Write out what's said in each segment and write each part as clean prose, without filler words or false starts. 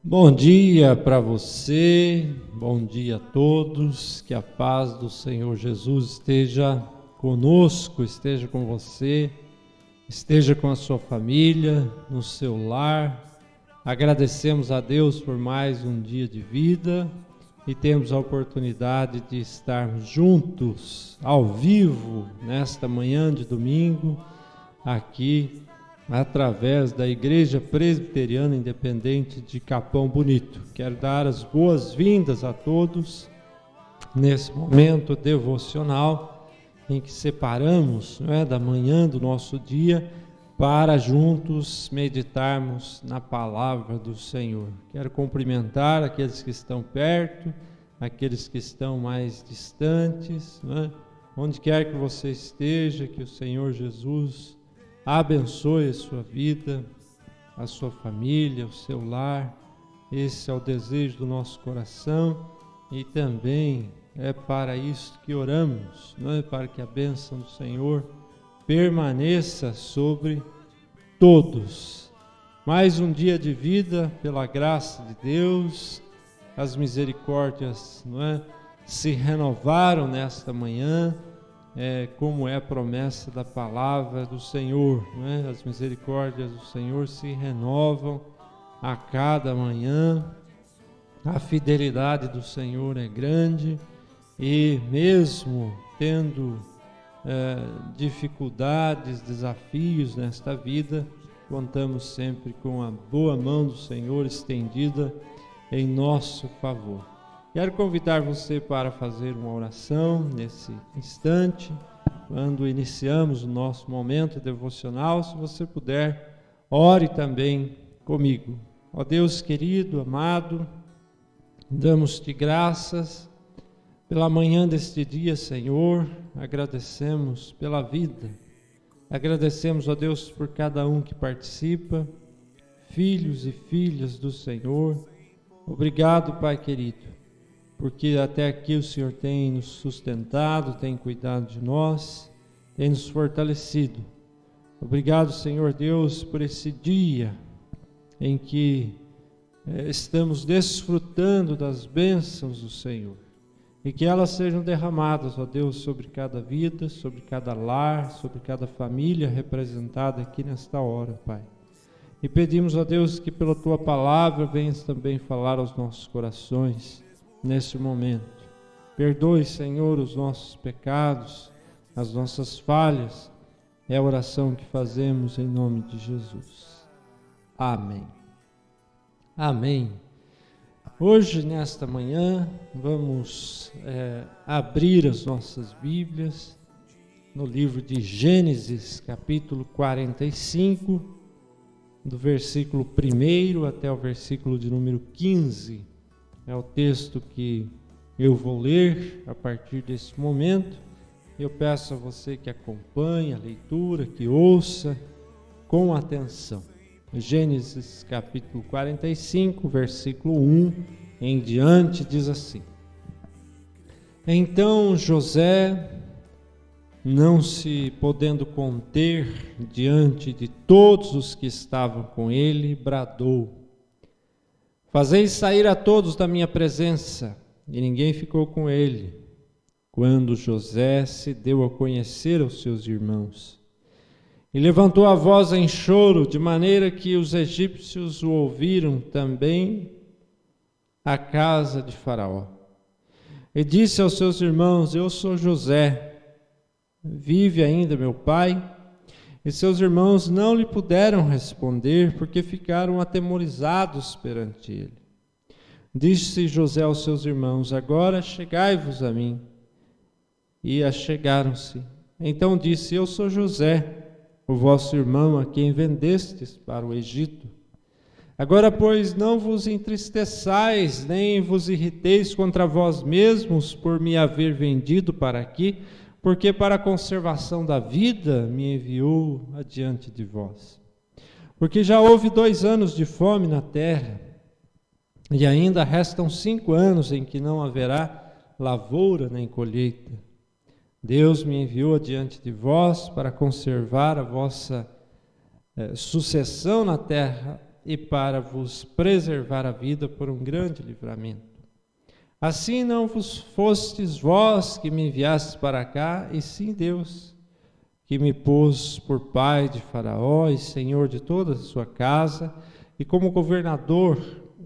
Bom dia para você, bom dia a todos, que a paz do Senhor Jesus esteja conosco, esteja com você, esteja com a sua família, no seu lar. Agradecemos a Deus por mais um dia de vida e temos a oportunidade de estarmos juntos, ao vivo, nesta manhã de domingo, aqui através da Igreja Presbiteriana Independente de Capão Bonito. Quero dar as boas-vindas a todos nesse momento devocional em que separamos, da manhã do nosso dia para juntos meditarmos na palavra do Senhor. Quero cumprimentar aqueles que estão perto, aqueles que estão mais distantes, onde quer que você esteja, que o Senhor Jesus abençoe a sua vida, a sua família, o seu lar. Esse é o desejo do nosso coração e também é para isso que oramos, para que a bênção do Senhor permaneça sobre todos. Mais um dia de vida, pela graça de Deus, as misericórdias se renovaram nesta manhã. Como é a promessa da palavra do Senhor, As misericórdias do Senhor se renovam a cada manhã, a fidelidade do Senhor é grande e mesmo tendo dificuldades, desafios nesta vida, contamos sempre com a boa mão do Senhor estendida em nosso favor. Quero convidar você para fazer uma oração nesse instante, quando iniciamos o nosso momento devocional. Se você puder, ore também comigo. Ó Deus querido, amado, damos-te graças pela manhã deste dia, Senhor. Agradecemos pela vida. Agradecemos, ó Deus, por cada um que participa, filhos e filhas do Senhor. Obrigado, Pai querido, porque até aqui o Senhor tem nos sustentado, tem cuidado de nós, tem nos fortalecido. Obrigado, Senhor Deus, por esse dia em que estamos desfrutando das bênçãos do Senhor, e que elas sejam derramadas, ó Deus, sobre cada vida, sobre cada lar, sobre cada família representada aqui nesta hora, Pai. E pedimos, ó Deus, que pela Tua palavra venhas também falar aos nossos corações, nesse momento. Perdoe, Senhor, os nossos pecados, as nossas falhas. É a oração que fazemos em nome de Jesus. Amém. Amém. Hoje, nesta manhã, vamos abrir as nossas Bíblias no livro de Gênesis, capítulo 45, do versículo 1 até o versículo de número 15. É o texto que eu vou ler a partir desse momento. Eu peço a você que acompanhe a leitura, que ouça com atenção. Gênesis capítulo 45, versículo 1 em diante, diz assim: Então José, não se podendo conter diante de todos os que estavam com ele, bradou: Fazei sair a todos da minha presença. E ninguém ficou com ele, quando José se deu a conhecer aos seus irmãos. E levantou a voz em choro, de maneira que os egípcios o ouviram também à casa de Faraó. E disse aos seus irmãos: Eu sou José. Vive ainda meu pai? E seus irmãos não lhe puderam responder, porque ficaram atemorizados perante ele. Disse José aos seus irmãos: Agora chegai-vos a mim. E achegaram-se. Então disse: Eu sou José, o vosso irmão, a quem vendestes para o Egito. Agora, pois, não vos entristeçais, nem vos irriteis contra vós mesmos por me haver vendido para aqui, porque para a conservação da vida me enviou adiante de vós. Porque já houve 2 anos de fome na terra, e ainda restam 5 anos em que não haverá lavoura nem colheita. Deus me enviou adiante de vós para conservar a vossa sucessão na terra e para vos preservar a vida por um grande livramento. Assim não vos fostes vós que me enviastes para cá, e sim Deus, que me pôs por pai de Faraó e senhor de toda a sua casa, e como governador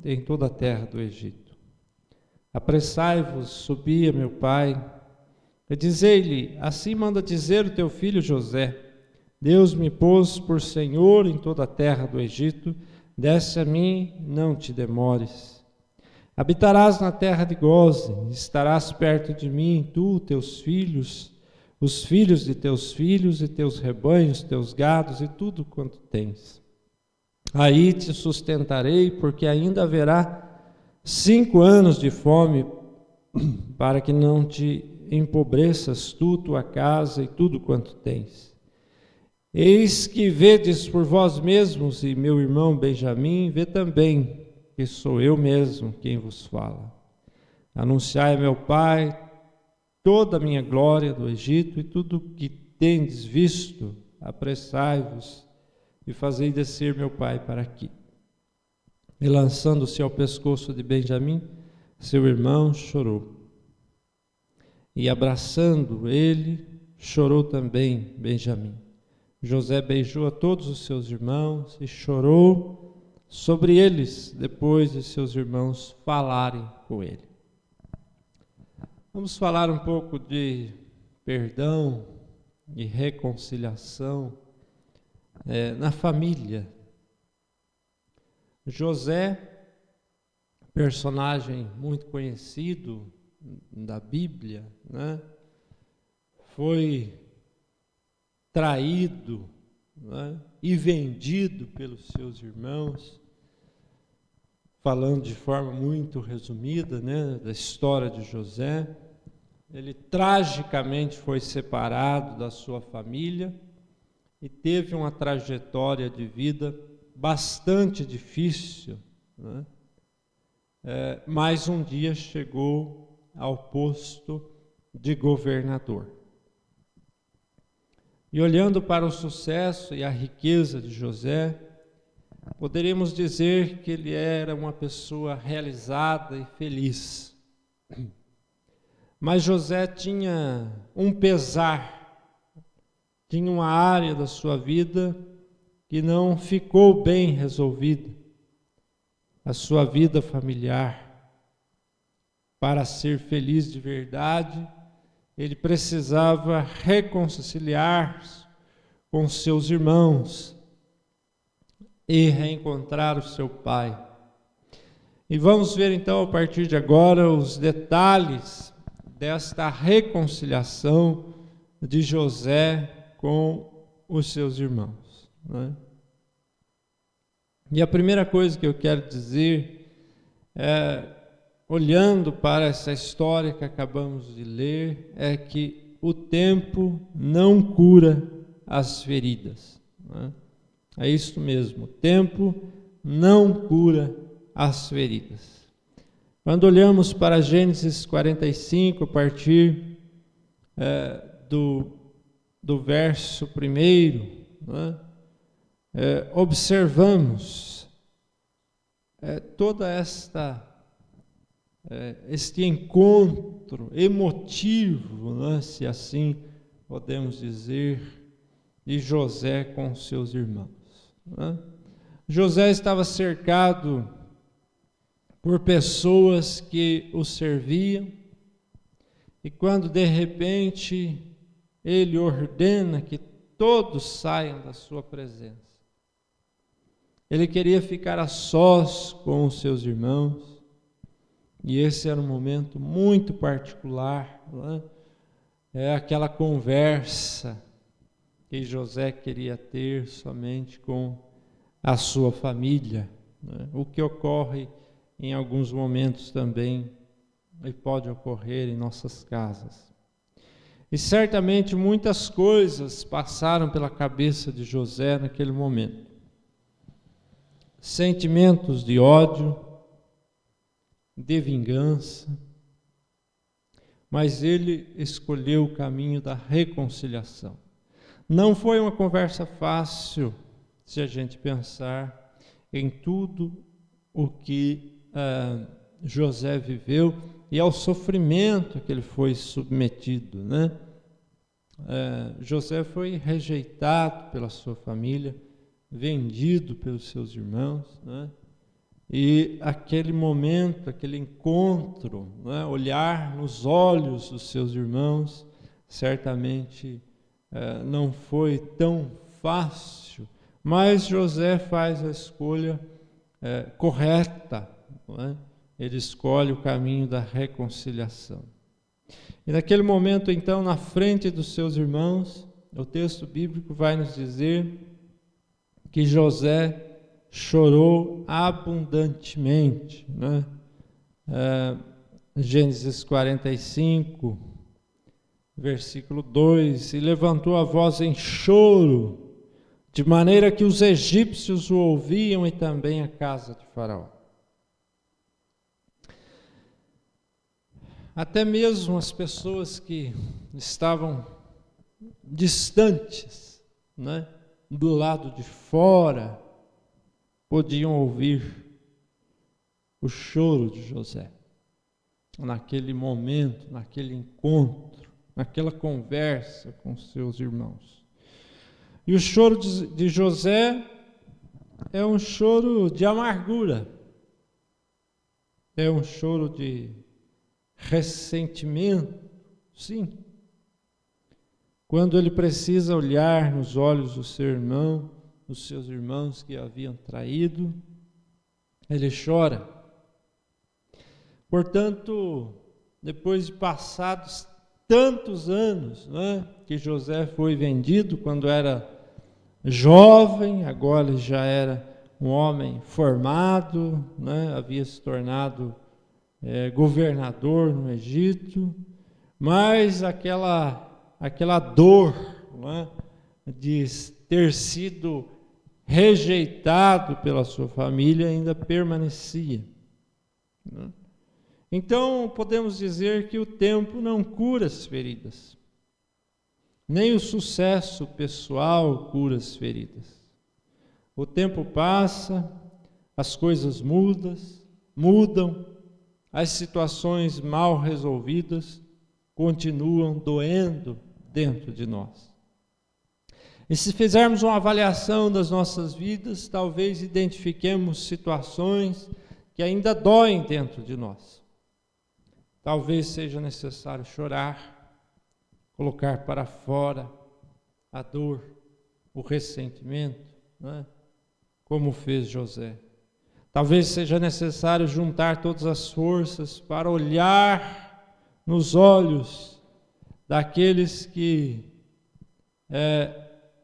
em toda a terra do Egito. Apressai-vos, subi a meu pai, e dizei-lhe, assim manda dizer o teu filho José, Deus me pôs por senhor em toda a terra do Egito, desce a mim, não te demores. Habitarás na terra de Gósen, estarás perto de mim, tu, teus filhos, os filhos de teus filhos, e teus rebanhos, teus gados, e tudo quanto tens. Aí te sustentarei, porque ainda haverá 5 anos de fome, para que não te empobreças tu, tua casa, e tudo quanto tens. Eis que vedes por vós mesmos, e meu irmão Benjamim vê também, que sou eu mesmo quem vos fala. Anunciai a meu pai toda a minha glória do Egito, e tudo o que tendes visto, apressai-vos, e fazei descer meu pai para aqui. E lançando-se ao pescoço de Benjamim, seu irmão chorou. E abraçando ele, chorou também Benjamim. José beijou a todos os seus irmãos e chorou sobre eles, depois de seus irmãos falarem com ele. Vamos falar um pouco de perdão e reconciliação na família. José, personagem muito conhecido da Bíblia, né? Foi traído, né? E vendido pelos seus irmãos, falando de forma muito resumida, né, da história de José. Ele tragicamente foi separado da sua família e teve uma trajetória de vida bastante difícil, né? Mas um dia chegou ao posto de governador. E olhando para o sucesso e a riqueza de José, poderíamos dizer que ele era uma pessoa realizada e feliz. Mas José tinha um pesar, tinha uma área da sua vida que não ficou bem resolvida. A sua vida familiar. Para ser feliz de verdade, ele precisava reconciliar-se com seus irmãos e reencontrar o seu pai. E vamos ver então a partir de agora os detalhes desta reconciliação de José com os seus irmãos, né? E a primeira coisa que eu quero dizer olhando para essa história que acabamos de ler, é que o tempo não cura as feridas, né? É isso mesmo, o tempo não cura as feridas. Quando olhamos para Gênesis 45, a partir do verso 1, né, observamos toda este encontro emotivo, né, se assim podemos dizer, de José com seus irmãos, né? José estava cercado por pessoas que o serviam, e quando de repente ele ordena que todos saiam da sua presença, ele queria ficar a sós com os seus irmãos. E esse era um momento muito particular, né? É aquela conversa que José queria ter somente com a sua família, né? O que ocorre em alguns momentos também, e pode ocorrer em nossas casas. E certamente muitas coisas passaram pela cabeça de José naquele momento. Sentimentos de ódio, de vingança, mas ele escolheu o caminho da reconciliação. Não foi uma conversa fácil, se a gente pensar em tudo o que José viveu e ao sofrimento que ele foi submetido, né? José foi rejeitado pela sua família, vendido pelos seus irmãos, né? E aquele momento, aquele encontro, né? Olhar nos olhos dos seus irmãos, certamente não foi tão fácil, mas José faz a escolha correta, não é? Ele escolhe o caminho da reconciliação. E naquele momento, então, na frente dos seus irmãos, o texto bíblico vai nos dizer que José chorou abundantemente, né? Gênesis 45, versículo 2, e levantou a voz em choro, de maneira que os egípcios o ouviam e também a casa de Faraó. Até mesmo as pessoas que estavam distantes, né, do lado de fora, podiam ouvir o choro de José. Naquele momento, naquele encontro, naquela conversa com seus irmãos. E o choro de José é um choro de amargura, é um choro de ressentimento, sim. Quando ele precisa olhar nos olhos do seu irmão, dos seus irmãos que o haviam traído, ele chora. Portanto, depois de passados tantos anos, né, que José foi vendido quando era jovem, agora ele já era um homem formado, né, havia se tornado governador no Egito, mas aquela dor, né, de ter sido rejeitado pela sua família ainda permanecia, né? Então podemos dizer que o tempo não cura as feridas, nem o sucesso pessoal cura as feridas. O tempo passa, as coisas mudam, as situações mal resolvidas continuam doendo dentro de nós. E se fizermos uma avaliação das nossas vidas, talvez identifiquemos situações que ainda doem dentro de nós. Talvez seja necessário chorar, colocar para fora a dor, o ressentimento, né? Como fez José. Talvez seja necessário juntar todas as forças para olhar nos olhos daqueles que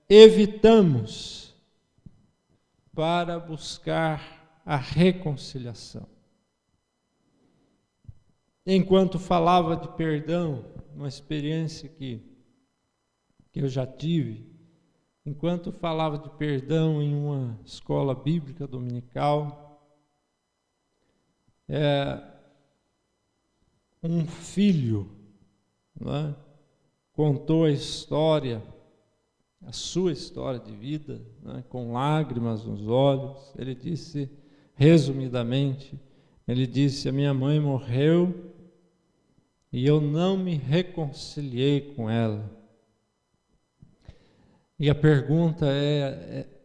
evitamos para buscar a reconciliação. Enquanto falava de perdão, uma experiência que eu já tive, enquanto falava de perdão em uma escola bíblica dominical, um filho, né, contou a sua história de vida, né, com lágrimas nos olhos. Ele disse, resumidamente, a minha mãe morreu e eu não me reconciliei com ela. E a pergunta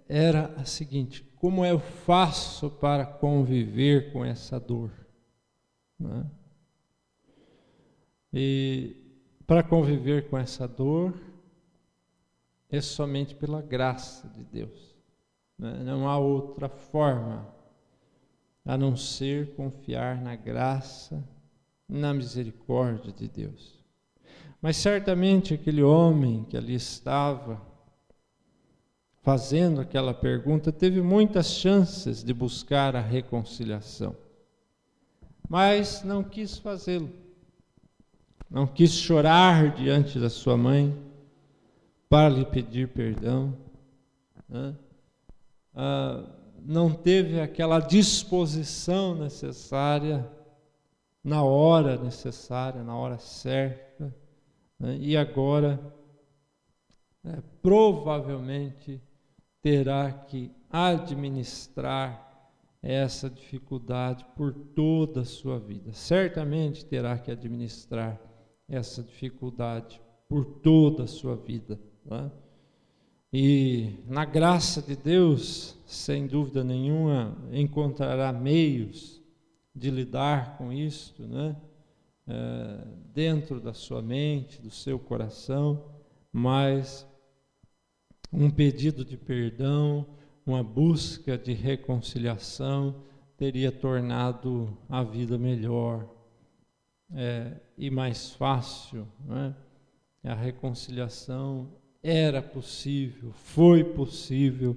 era a seguinte: como eu faço para conviver com essa dor? Né? E para conviver com essa dor é somente pela graça de Deus, né? Não há outra forma a não ser confiar na graça, na misericórdia de Deus. Mas certamente aquele homem que ali estava fazendo aquela pergunta teve muitas chances de buscar a reconciliação, mas não quis fazê-lo. Não quis chorar diante da sua mãe para lhe pedir perdão, né? Não teve aquela disposição necessária, na hora necessária, na hora certa, né? E agora, provavelmente, terá que administrar essa dificuldade por toda a sua vida. Certamente terá que administrar essa dificuldade por toda a sua vida, né? E na graça de Deus, sem dúvida nenhuma, encontrará meios de lidar com isto, né? Dentro da sua mente, do seu coração, mas um pedido de perdão, uma busca de reconciliação teria tornado a vida melhor e mais fácil, né? A reconciliação era possível, foi possível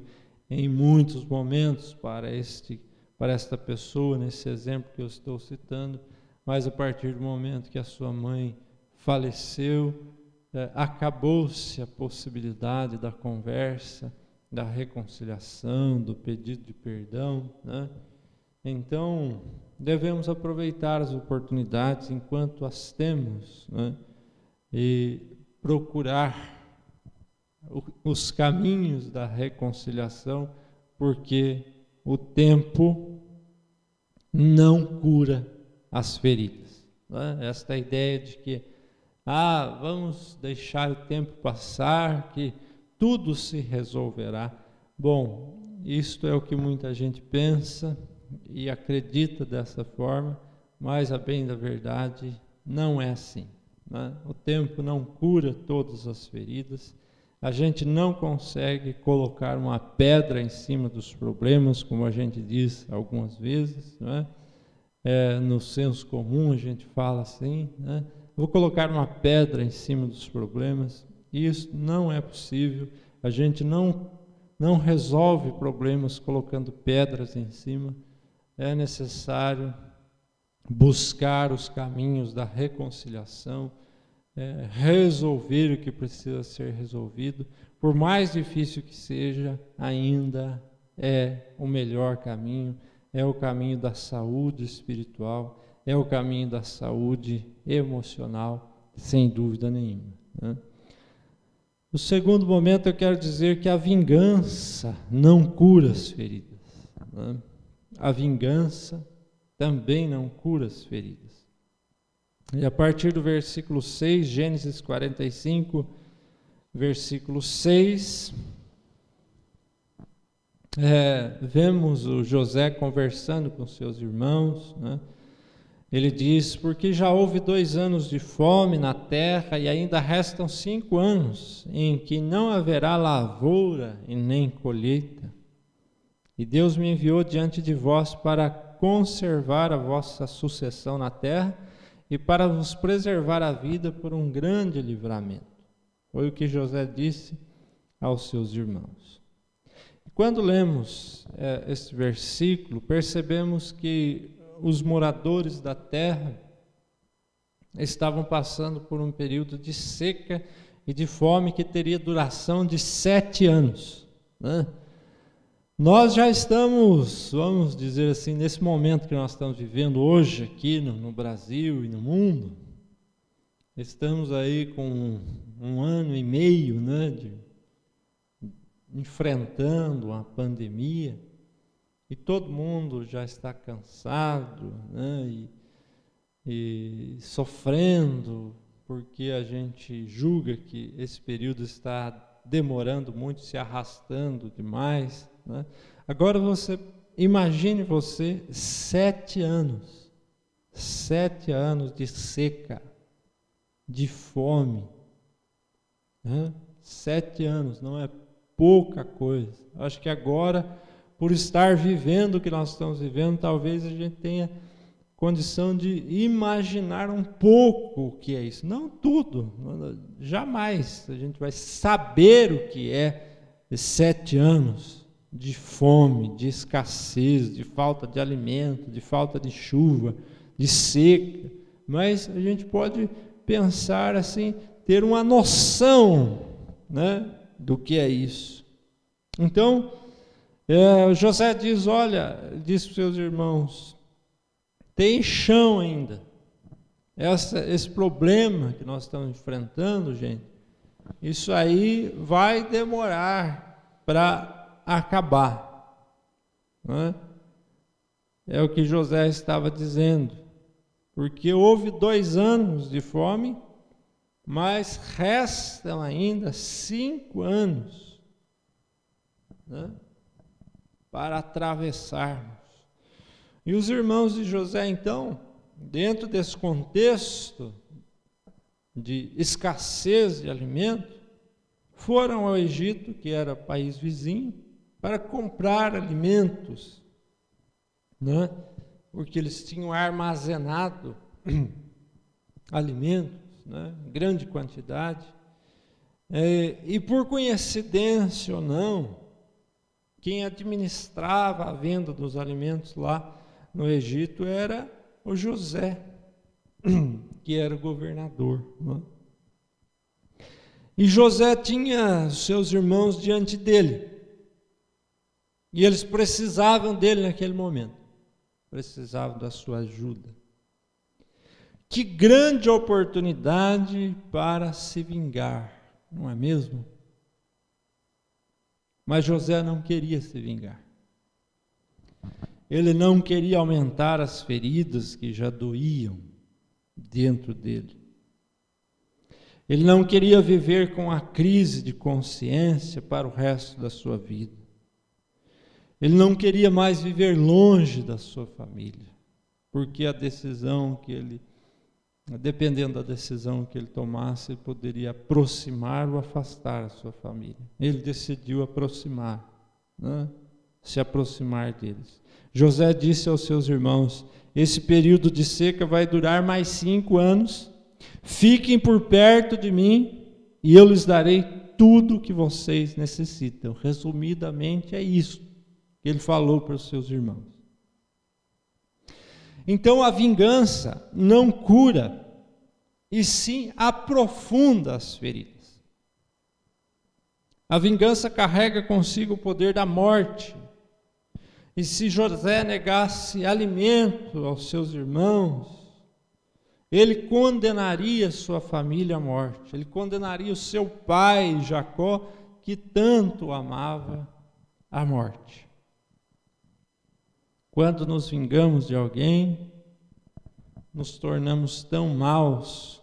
em muitos momentos para esta pessoa, nesse exemplo que eu estou citando, mas a partir do momento que a sua mãe faleceu, acabou-se a possibilidade da conversa, da reconciliação, do pedido de perdão, né? Então, devemos aproveitar as oportunidades enquanto as temos, né? E procurar os caminhos da reconciliação, porque o tempo não cura as feridas, né? Esta ideia de que vamos deixar o tempo passar, que tudo se resolverá. Bom, isto é o que muita gente pensa e acredita dessa forma, mas a bem da verdade não é assim, né? O tempo não cura todas as feridas. A gente não consegue colocar uma pedra em cima dos problemas, como a gente diz algumas vezes, né? No senso comum a gente fala assim, né? Vou colocar uma pedra em cima dos problemas. Isso não é possível. A gente não resolve problemas colocando pedras em cima. É necessário buscar os caminhos da reconciliação, resolver o que precisa ser resolvido. Por mais difícil que seja, ainda é o melhor caminho, é o caminho da saúde espiritual, é o caminho da saúde emocional, sem dúvida nenhuma, né? No segundo momento, eu quero dizer que a vingança não cura as feridas, né? A vingança também não cura as feridas. E a partir do versículo 6, Gênesis 45, versículo 6, vemos o José conversando com seus irmãos, né? Ele diz: porque já houve 2 anos de fome na terra e ainda restam 5 anos em que não haverá lavoura e nem colheita. E Deus me enviou diante de vós para conservar a vossa sucessão na terra e para vos preservar a vida por um grande livramento. Foi o que José disse aos seus irmãos. Quando lemos este versículo, percebemos que os moradores da terra estavam passando por um período de seca e de fome que teria duração de 7 anos, né? Nós já estamos, vamos dizer assim, nesse momento que nós estamos vivendo hoje aqui no Brasil e no mundo, estamos aí com 1 ano e meio, né, enfrentando a pandemia, e todo mundo já está cansado, né, e sofrendo, porque a gente julga que esse período está demorando muito, se arrastando demais, né? Agora imagine 7 anos de seca, de fome, né? 7 anos não é pouca coisa. Acho que agora, por estar vivendo o que nós estamos vivendo, talvez a gente tenha condição de imaginar um pouco o que é isso. Não tudo, jamais a gente vai saber o que é 7 anos de fome, de escassez, de falta de alimento, de falta de chuva, de seca. Mas a gente pode pensar assim, ter uma noção, né, do que é isso. Então, José diz, olha, diz para os seus irmãos, tem chão ainda. Esse problema que nós estamos enfrentando, gente, isso aí vai demorar para acabar, né? É o que José estava dizendo, porque houve 2 anos de fome, mas restam ainda 5 anos, né, para atravessarmos. E os irmãos de José, então, dentro desse contexto de escassez de alimento, foram ao Egito, que era país vizinho, para comprar alimentos, né? Porque eles tinham armazenado alimentos, né? Em grande quantidade. E por coincidência ou não, quem administrava a venda dos alimentos lá no Egito era o José, que era o governador, né? E José tinha seus irmãos diante dele, e eles precisavam dele naquele momento, precisavam da sua ajuda. Que grande oportunidade para se vingar, não é mesmo? Mas José não queria se vingar. Ele não queria aumentar as feridas que já doíam dentro dele. Ele não queria viver com a crise de consciência para o resto da sua vida. Ele não queria mais viver longe da sua família, porque a decisão que ele, dependendo da decisão que ele tomasse, ele poderia aproximar ou afastar a sua família. Ele decidiu aproximar, né? Se aproximar deles. José disse aos seus irmãos: esse período de seca vai durar mais 5 anos, fiquem por perto de mim e eu lhes darei tudo o que vocês necessitam. Resumidamente é isso que ele falou para os seus irmãos. Então a vingança não cura, e sim aprofunda as feridas. A vingança carrega consigo o poder da morte. E se José negasse alimento aos seus irmãos, ele condenaria sua família à morte. Ele condenaria o seu pai, Jacó, que tanto amava, à morte. Quando nos vingamos de alguém, nos tornamos tão maus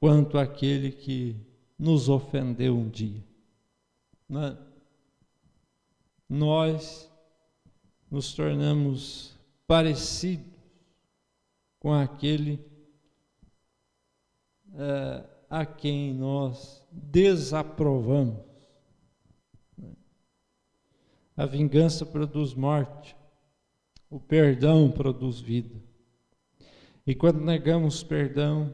quanto aquele que nos ofendeu um dia. Nós nos tornamos parecidos com aquele a quem nós desaprovamos. A vingança produz morte, o perdão produz vida. E quando negamos perdão,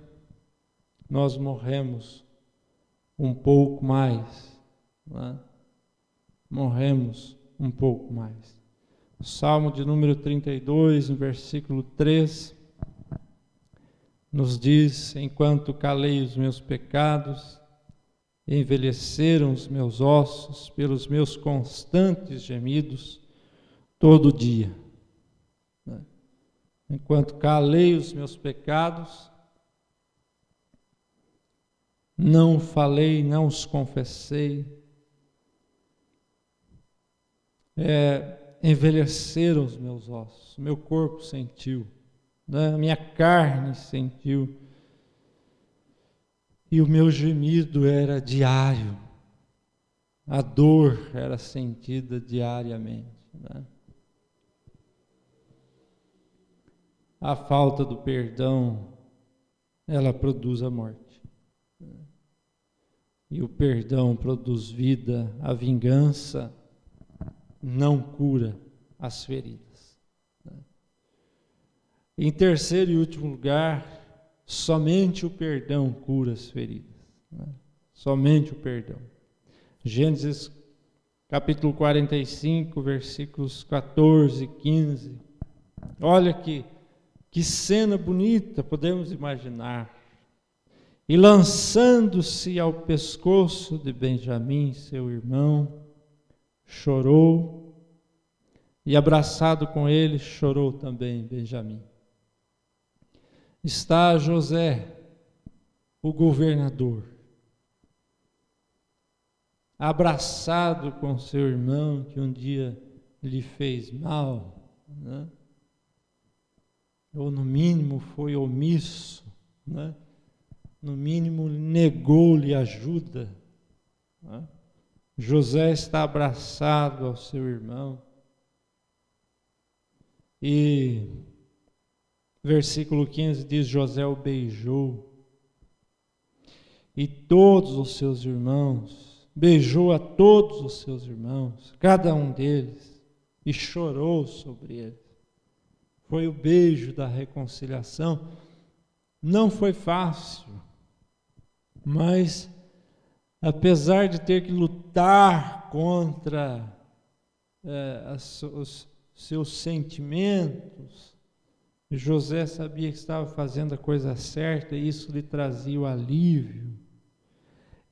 nós morremos um pouco mais, né? Morremos um pouco mais. O Salmo de número 32, no versículo 3, nos diz: enquanto calei os meus pecados, envelheceram os meus ossos pelos meus constantes gemidos todo dia. Enquanto calei os meus pecados, não falei, não os confessei, envelheceram os meus ossos, meu corpo sentiu, né? Minha carne sentiu, e o meu gemido era diário, a dor era sentida diariamente, né? A falta do perdão, ela produz a morte, e o perdão produz vida. A vingança não cura as feridas. Em terceiro e último lugar, somente o perdão cura as feridas. Somente o perdão. Gênesis capítulo 45, versículos 14 e 15. Olha que cena bonita podemos imaginar. E lançando-se ao pescoço de Benjamim, seu irmão, chorou, e abraçado com ele, chorou também Benjamim. Está José, o governador, abraçado com seu irmão que um dia lhe fez mal, né? ou no mínimo foi omisso, né? No mínimo negou-lhe ajuda, né? José está abraçado ao seu irmão e versículo 15 diz: José o beijou e todos os seus irmãos, beijou a todos os seus irmãos, cada um deles, e chorou sobre eles. Foi o beijo da reconciliação. Não foi fácil, mas apesar de ter que lutar contra os seus sentimentos, José sabia que estava fazendo a coisa certa e isso lhe trazia o alívio.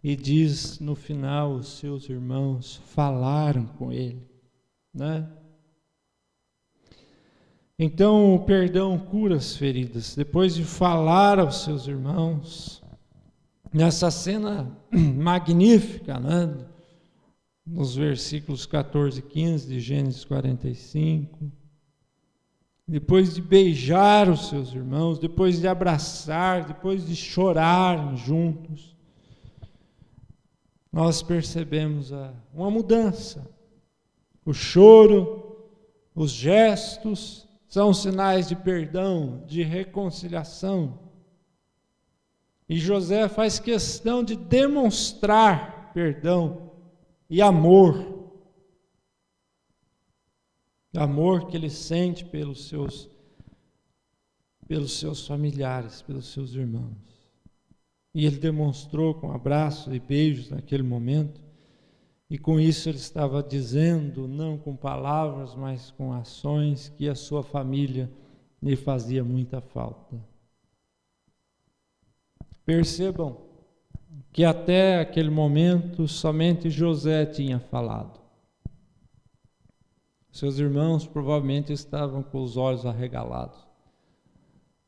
E diz no final, os seus irmãos falaram com ele, né? Então o perdão cura as feridas. Depois de falar aos seus irmãos, nessa cena magnífica, né? Nos versículos 14 e 15 de Gênesis 45, depois de beijar os seus irmãos, depois de abraçar, depois de chorar juntos, nós percebemos uma mudança. O choro, os gestos são sinais de perdão, de reconciliação. E José faz questão de demonstrar perdão e amor. Amor que ele sente pelos seus familiares, pelos seus irmãos. E ele demonstrou com abraços e beijos naquele momento. E com isso ele estava dizendo, não com palavras, mas com ações, que a sua família lhe fazia muita falta. Percebam que até aquele momento somente José tinha falado. Seus irmãos provavelmente estavam com os olhos arregalados,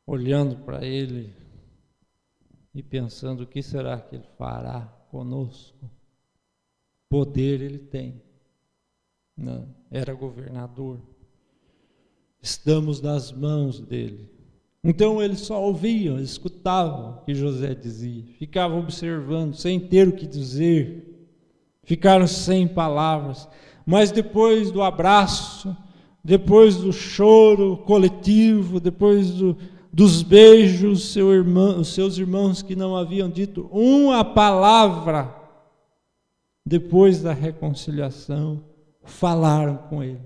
olhando para ele e pensando: o que será que ele fará conosco? Poder ele tem. Não, era governador. Estamos nas mãos dele. Então eles só ouviam, escutavam o que José dizia, ficavam observando, sem ter o que dizer, ficaram sem palavras. Mas depois do abraço, depois do choro coletivo, depois dos beijos, os seus irmãos que não haviam dito uma palavra, depois da reconciliação, falaram com ele.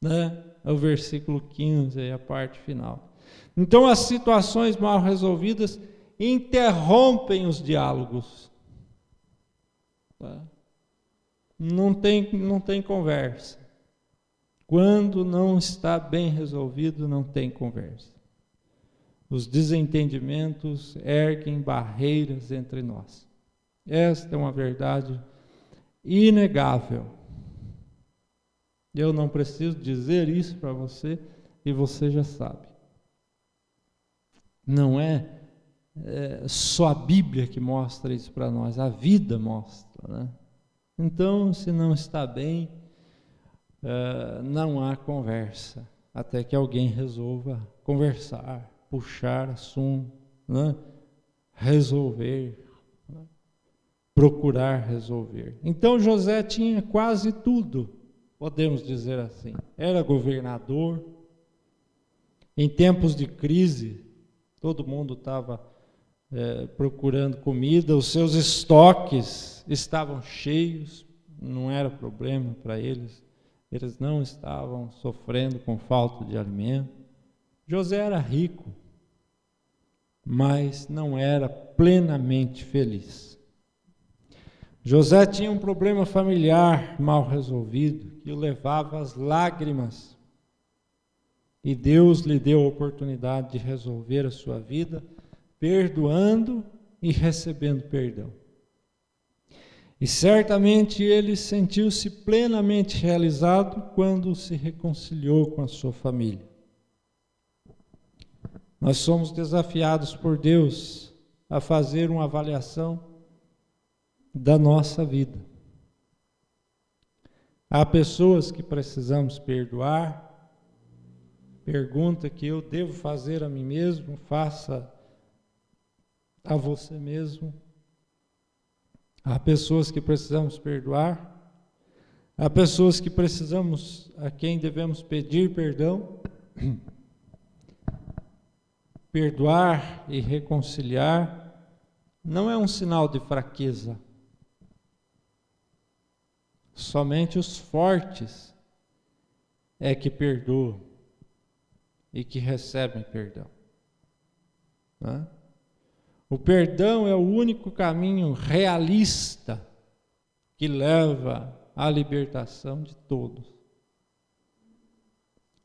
Né? É o versículo 15, é a parte final. Então as situações mal resolvidas interrompem os diálogos. Tá? Não tem conversa. Quando não está bem resolvido, não tem conversa. Os desentendimentos erguem barreiras entre nós. Esta é uma verdade inegável. Eu não preciso dizer isso para você e você já sabe. Não é só a Bíblia que mostra isso para nós, a vida mostra, né? Então, se não está bem, não há conversa, até que alguém resolva conversar, puxar assunto, né? Resolver, né? Procurar resolver. Então José tinha quase tudo, podemos dizer assim. Era governador. Em tempos de crise, todo mundo estava procurando comida, os seus estoques estavam cheios, não era problema para eles, eles não estavam sofrendo com falta de alimento. José era rico, mas não era plenamente feliz. José tinha um problema familiar mal resolvido, que o levava às lágrimas. E Deus lhe deu a oportunidade de resolver a sua vida, perdoando e recebendo perdão. E certamente ele sentiu-se plenamente realizado quando se reconciliou com a sua família. Nós somos desafiados por Deus a fazer uma avaliação da nossa vida. Há pessoas que precisamos perdoar, pergunta que eu devo fazer a mim mesmo, faça a você mesmo. Há pessoas que precisamos perdoar, há pessoas que precisamos, a quem devemos pedir perdão. Perdoar e reconciliar não é um sinal de fraqueza. Somente os fortes é que perdoam e que recebem perdão. Né? O perdão é o único caminho realista que leva à libertação de todos.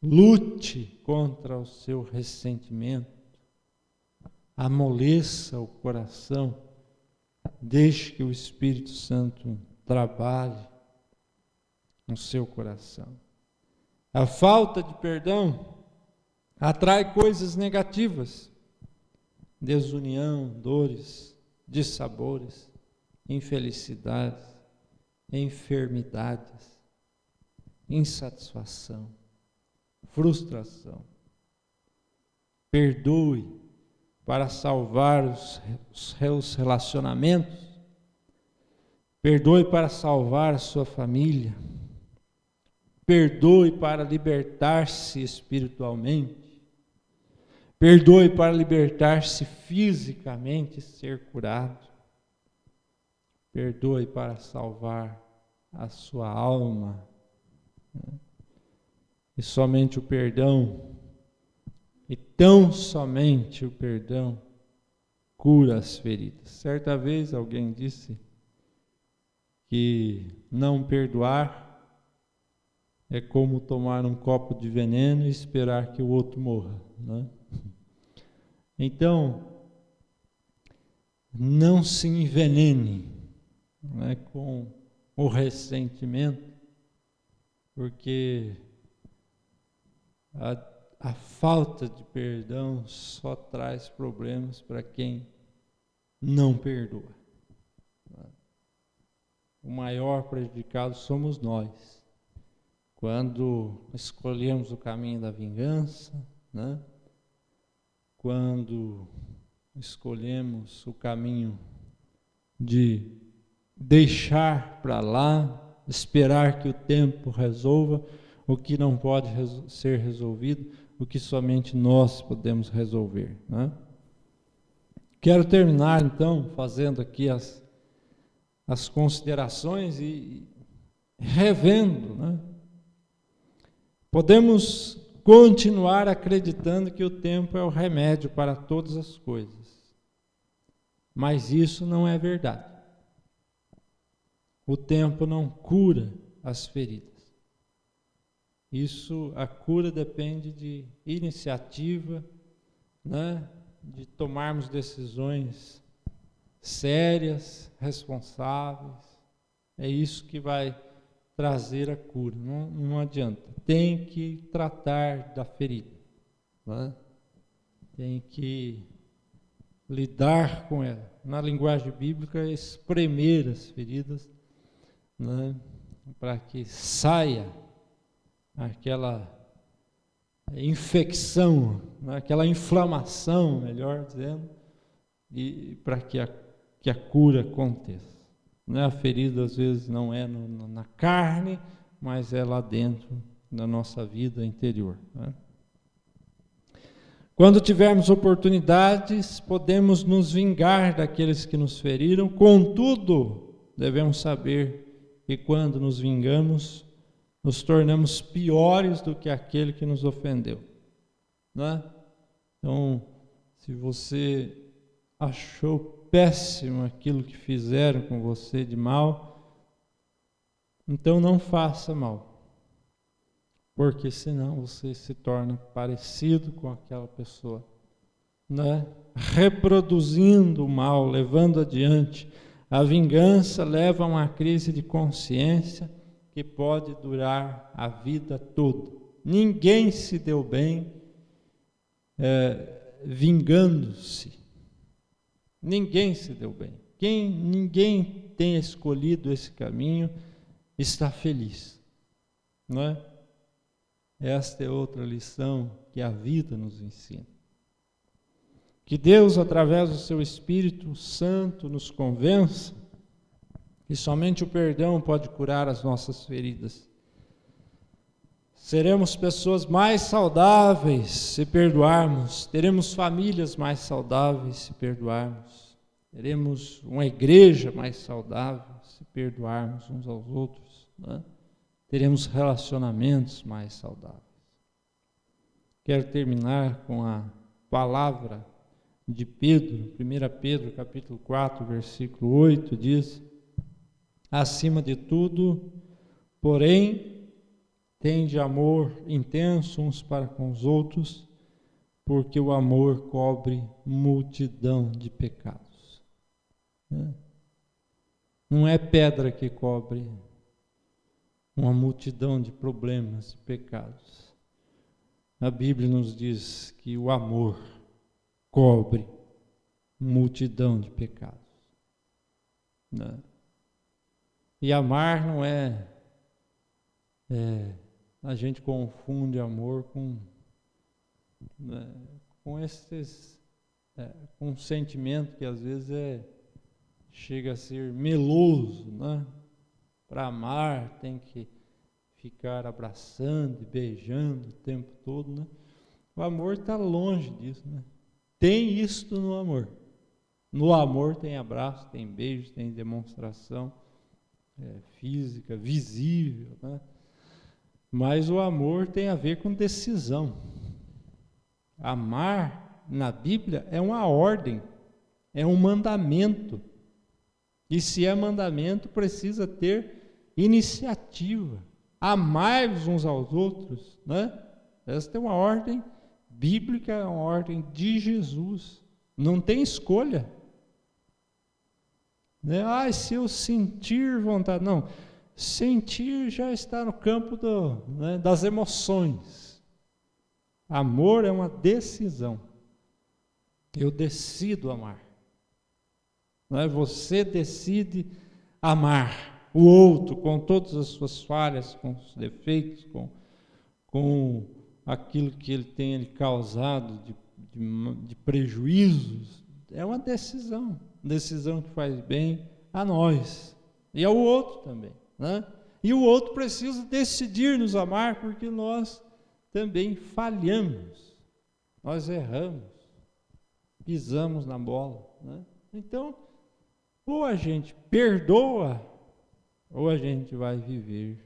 Lute contra o seu ressentimento, amoleça o coração, deixe que o Espírito Santo trabalhe no seu coração. A falta de perdão atrai coisas negativas, desunião, dores, dissabores, infelicidades, enfermidades, insatisfação, frustração. Perdoe para salvar os relacionamentos, perdoe para salvar a sua família, perdoe para libertar-se espiritualmente, perdoe para libertar-se fisicamente e ser curado, perdoe para salvar a sua alma. E somente o perdão, e tão somente o perdão, cura as feridas. Certa vez alguém disse que não perdoar é como tomar um copo de veneno e esperar que o outro morra, né? Então, não se envenene, né, com o ressentimento, porque a falta de perdão só traz problemas para quem não perdoa. O maior prejudicado somos nós, quando escolhemos o caminho da vingança, né? Quando escolhemos o caminho de deixar para lá, esperar que o tempo resolva o que não pode ser resolvido, o que somente nós podemos resolver, né? Quero terminar então fazendo aqui as considerações e revendo, né? Podemos continuar acreditando que o tempo é o remédio para todas as coisas, mas isso não é verdade. O tempo não cura as feridas. A cura depende de iniciativa, né? De tomarmos decisões sérias, responsáveis. É isso que vai trazer a cura. Não adianta. Tem que tratar da ferida, né? Tem que lidar com ela. Na linguagem bíblica, espremer as feridas, né? Para que saia aquela infecção, né? Aquela inflamação, melhor dizendo, e para que a cura aconteça. Né? A ferida às vezes não é na carne, mas é lá dentro da nossa vida interior. Né? Quando tivermos oportunidades, podemos nos vingar daqueles que nos feriram, contudo, devemos saber que quando nos vingamos, nos tornamos piores do que aquele que nos ofendeu. Né? Então, se você achou péssimo aquilo que fizeram com você de mal, então não faça mal, porque senão você se torna parecido com aquela pessoa, né? Reproduzindo o mal, levando adiante. A vingança leva a uma crise de consciência que pode durar a vida toda. Ninguém se deu bem vingando-se. Ninguém se deu bem. Ninguém tenha escolhido esse caminho está feliz, não é? Esta é outra lição que a vida nos ensina. Que Deus, através do seu Espírito Santo, nos convença que somente o perdão pode curar as nossas feridas. Seremos pessoas mais saudáveis se perdoarmos, teremos famílias mais saudáveis se perdoarmos, teremos uma igreja mais saudável se perdoarmos uns aos outros, né? Teremos relacionamentos mais saudáveis. Quero terminar com a palavra de Pedro, 1 Pedro capítulo 4, versículo 8, diz: acima de tudo, porém, tende amor intenso uns para com os outros, porque o amor cobre multidão de pecados. Não é pedra que cobre uma multidão de problemas e pecados. A Bíblia nos diz que o amor cobre multidão de pecados. E amar não a gente confunde amor com um sentimento que às vezes chega a ser meloso, né? Para amar tem que ficar abraçando e beijando o tempo todo, né? O amor está longe disso, né? Tem isto no amor. No amor tem abraço, tem beijo, tem demonstração física, visível, né? Mas o amor tem a ver com decisão. Amar na Bíblia é uma ordem, é um mandamento. E se é mandamento, precisa ter iniciativa. Amai-vos uns aos outros, né? Esta é uma ordem bíblica, é uma ordem de Jesus. Não tem escolha. Né? Se eu sentir vontade. Não. Sentir já está no campo das emoções. Amor é uma decisão. Eu decido amar. Não é? Você decide amar o outro com todas as suas falhas, com os defeitos, com aquilo que ele tem causado de prejuízos. É uma decisão que faz bem a nós e ao outro também. Né? E o outro precisa decidir nos amar, porque nós também falhamos, nós erramos, pisamos na bola. Né? Então, ou a gente perdoa, ou a gente vai viver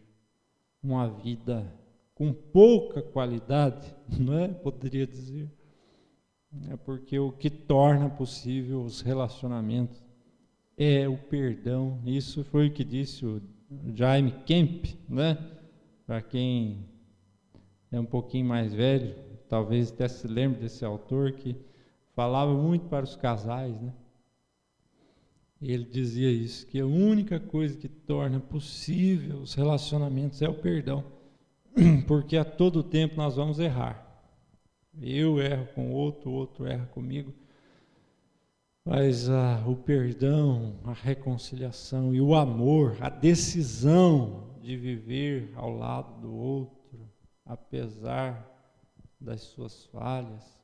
uma vida com pouca qualidade, não é? Poderia dizer. É porque o que torna possível os relacionamentos é o perdão. Isso foi o que disse o Jaime Kemp, né? Para quem é um pouquinho mais velho, talvez até se lembre desse autor, que falava muito para os casais, né? Ele dizia isso, que a única coisa que torna possível os relacionamentos é o perdão, porque a todo tempo nós vamos errar. Eu erro com o outro erra comigo, mas o perdão, a reconciliação e o amor, a decisão de viver ao lado do outro, apesar das suas falhas,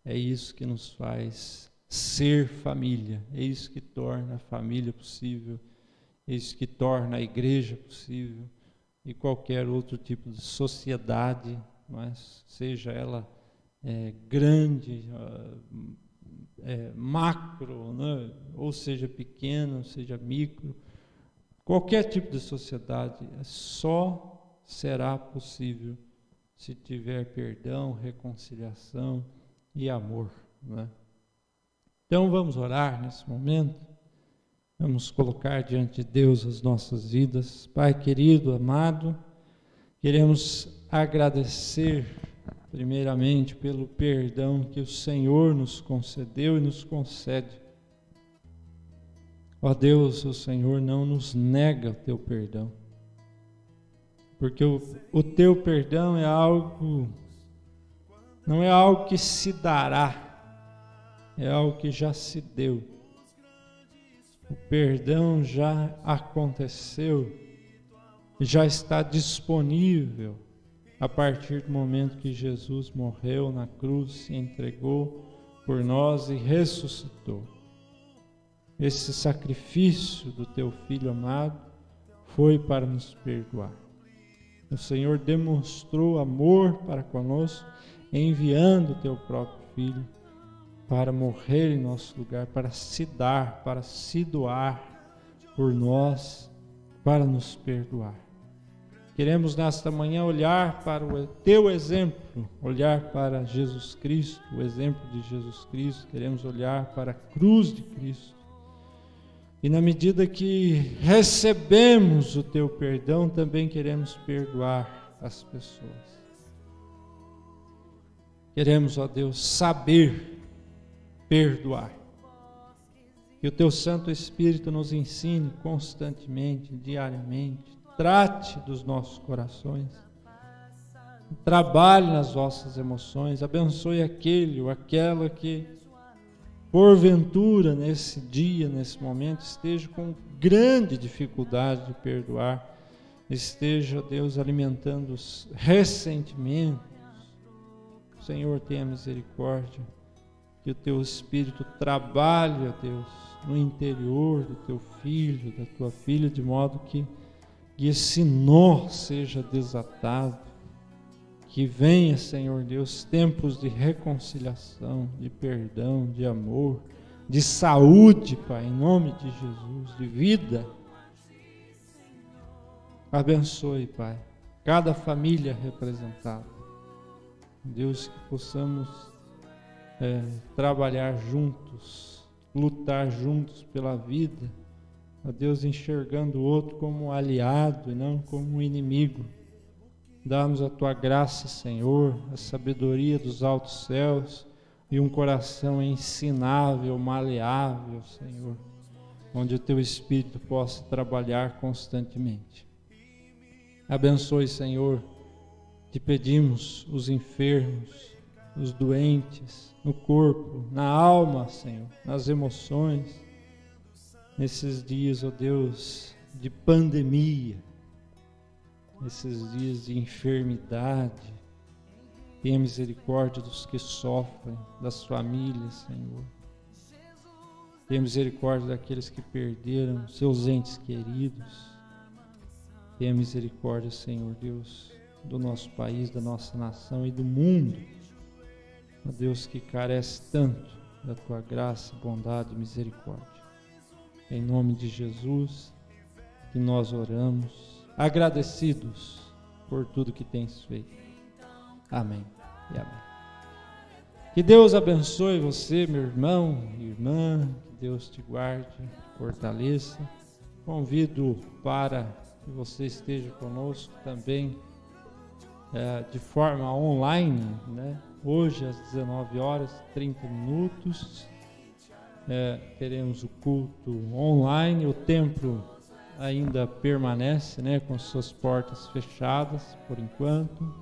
é isso que nos faz ser família, é isso que torna a família possível, é isso que torna a igreja possível e qualquer outro tipo de sociedade, mas seja ela grande, macro, né? Ou seja pequeno, seja micro, qualquer tipo de sociedade só será possível se tiver perdão, reconciliação e amor, né? Então vamos orar nesse momento, vamos colocar diante de Deus as nossas vidas. Pai querido, amado, queremos agradecer primeiramente pelo perdão que o Senhor nos concedeu e nos concede. Ó Deus, o Senhor não nos nega o teu perdão, porque o teu perdão é algo, não é algo que se dará, é algo que já se deu. O perdão já aconteceu, já está disponível a partir do momento que Jesus morreu na cruz, se entregou por nós e ressuscitou. Esse sacrifício do teu Filho amado foi para nos perdoar. O Senhor demonstrou amor para conosco, enviando o teu próprio Filho para morrer em nosso lugar, para se dar, para se doar por nós, para nos perdoar. Queremos nesta manhã olhar para o teu exemplo, olhar para Jesus Cristo, o exemplo de Jesus Cristo, queremos olhar para a cruz de Cristo. E na medida que recebemos o teu perdão, também queremos perdoar as pessoas. Queremos, ó Deus, saber perdoar. Que o teu Santo Espírito nos ensine constantemente, diariamente, trate dos nossos corações, trabalhe nas nossas emoções, abençoe aquele ou aquela que porventura nesse dia, nesse momento, esteja com grande dificuldade de perdoar, esteja, Deus, alimentando os ressentimentos. Senhor, tenha misericórdia, que o teu Espírito trabalhe, ó Deus, no interior do teu filho, da tua filha, de modo que esse nó seja desatado, que venha, Senhor Deus, tempos de reconciliação, de perdão, de amor, de saúde, Pai, em nome de Jesus, de vida. Abençoe, Pai, cada família representada. Deus, que possamos trabalhar juntos, lutar juntos pela vida, ó Deus, enxergando o outro como um aliado e não como um inimigo. Dá-nos a tua graça, Senhor, a sabedoria dos altos céus e um coração ensinável, maleável, Senhor, onde o teu Espírito possa trabalhar constantemente. Abençoe, Senhor, te pedimos os enfermos, os doentes, no corpo, na alma, Senhor, nas emoções, nesses dias, ó Deus, de pandemia, nesses dias de enfermidade. Tenha misericórdia dos que sofrem, das famílias, Senhor. Tenha misericórdia daqueles que perderam seus entes queridos. Tenha misericórdia, Senhor Deus, do nosso país, da nossa nação e do mundo. Ó Deus, que carece tanto da tua graça, bondade e misericórdia. Em nome de Jesus, que nós oramos, agradecidos por tudo que tens feito. Amém e amém. Que Deus abençoe você, meu irmão e irmã, que Deus te guarde, te fortaleça. Convido para que você esteja conosco também de forma online, né? Hoje às 19h30, teremos o culto online, o templo ainda permanece, né, com suas portas fechadas por enquanto,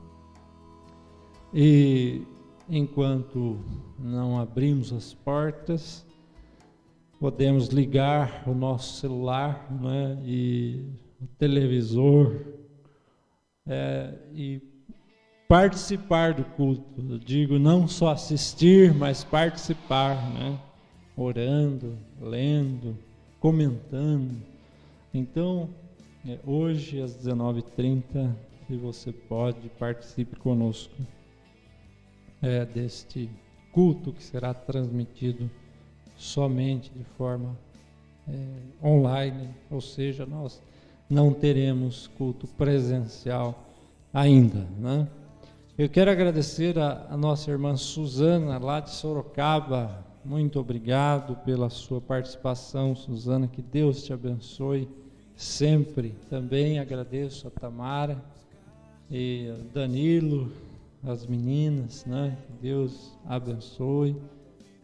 e enquanto não abrimos as portas, podemos ligar o nosso celular, né, e o televisor e participar do culto. Eu digo não só assistir, mas participar, né, orando, lendo, comentando. Então, hoje às 19h30, se você pode, participe conosco deste culto que será transmitido somente de forma online, ou seja, nós não teremos culto presencial ainda, né? Eu quero agradecer a nossa irmã Suzana, lá de Sorocaba. Muito obrigado pela sua participação, Suzana, que Deus te abençoe sempre. Também agradeço a Tamara e a Danilo, as meninas, né? Que Deus abençoe,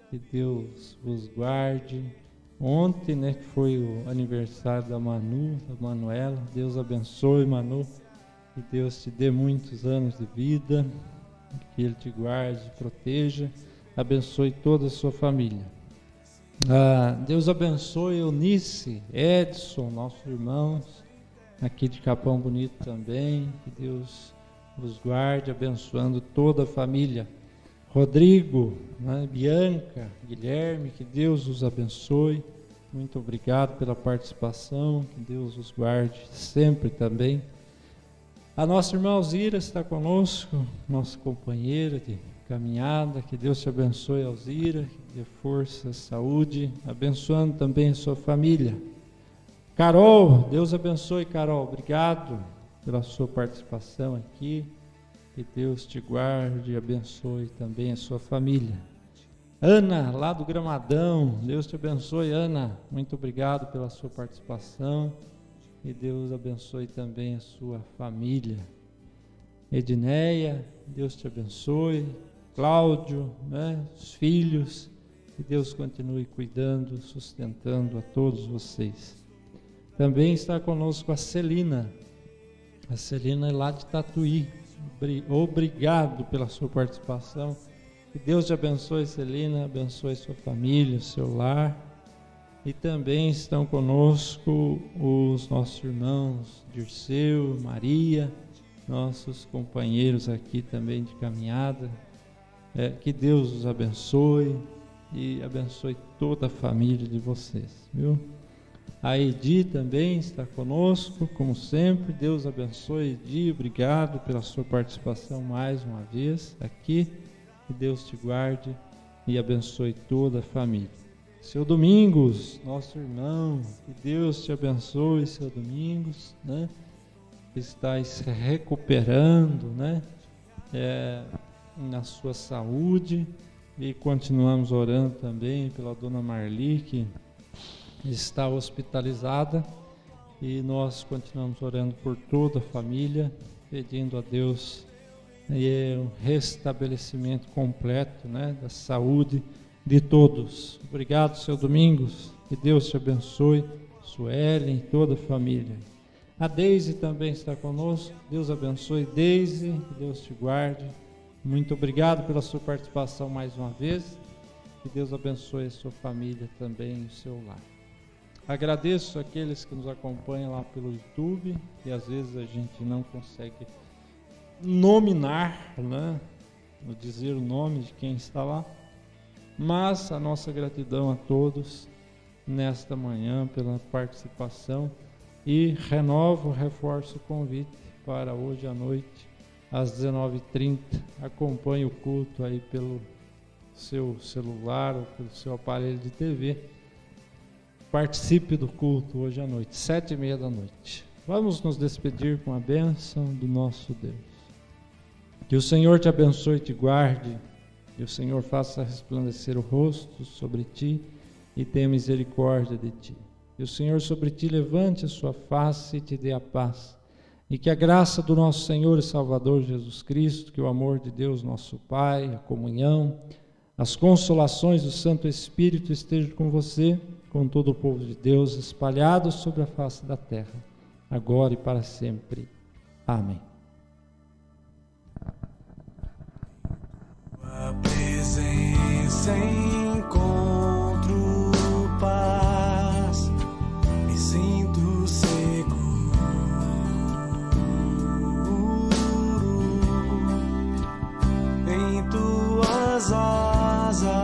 que Deus vos guarde. Ontem, né, que foi o aniversário da Manu, da Manuela. Deus abençoe, Manu, que Deus te dê muitos anos de vida, que Ele te guarde, te proteja, abençoe toda a sua família. Deus abençoe Eunice, Edson, nossos irmãos aqui de Capão Bonito também, que Deus os guarde, abençoando toda a família. Rodrigo, né, Bianca, Guilherme, que Deus os abençoe. Muito obrigado pela participação, que Deus os guarde sempre também. A nossa irmã Alzira está conosco, nossa companheira de caminhada. Que Deus te abençoe, Alzira, que dê força, saúde, abençoando também a sua família. Carol, Deus abençoe, Carol, obrigado pela sua participação aqui. Que Deus te guarde e abençoe também a sua família. Ana, lá do Gramadão, Deus te abençoe, Ana, muito obrigado pela sua participação. Que Deus abençoe também a sua família. Edneia, Deus te abençoe. Cláudio, né, os filhos, que Deus continue cuidando, sustentando a todos vocês. Também está conosco a Celina. A Celina é lá de Tatuí. Obrigado pela sua participação. Que Deus te abençoe, Celina, abençoe sua família, seu lar. E também estão conosco os nossos irmãos Dirceu, Maria, nossos companheiros aqui também de caminhada. Que Deus os abençoe e abençoe toda a família de vocês, viu? A Edi também está conosco, como sempre. Deus abençoe, Edi, obrigado pela sua participação mais uma vez aqui. Que Deus te guarde e abençoe toda a família. Seu Domingos, nosso irmão, que Deus te abençoe, seu Domingos, né? Está se recuperando, né? Na sua saúde, e continuamos orando também pela dona Marli, que está hospitalizada, e nós continuamos orando por toda a família, pedindo a Deus um restabelecimento completo, né, da saúde de todos. Obrigado, seu Domingos, que Deus te abençoe, Suelen e toda a família. A Deise também está conosco. Deus abençoe, Deise, que Deus te guarde. Muito obrigado pela sua participação mais uma vez. Que Deus abençoe a sua família também e o seu lar. Agradeço aqueles que nos acompanham lá pelo YouTube, que às vezes a gente não consegue nominar, né, dizer o nome de quem está lá, mas a nossa gratidão a todos nesta manhã pela participação, e reforço o convite para hoje à noite às 19h30. Acompanhe o culto aí pelo seu celular ou pelo seu aparelho de TV. Participe do culto hoje à noite, 19h30. Vamos nos despedir com a bênção do nosso Deus. Que o Senhor te abençoe e te guarde, que o Senhor faça resplandecer o rosto sobre ti e tenha misericórdia de ti. Que o Senhor sobre ti levante a sua face e te dê a paz. E que a graça do nosso Senhor e Salvador Jesus Cristo, que o amor de Deus nosso Pai, a comunhão, as consolações do Santo Espírito estejam com você, com todo o povo de Deus espalhado sobre a face da terra, agora e para sempre. Amém. A presença encontro paz, me sinto seguro, em tuas asas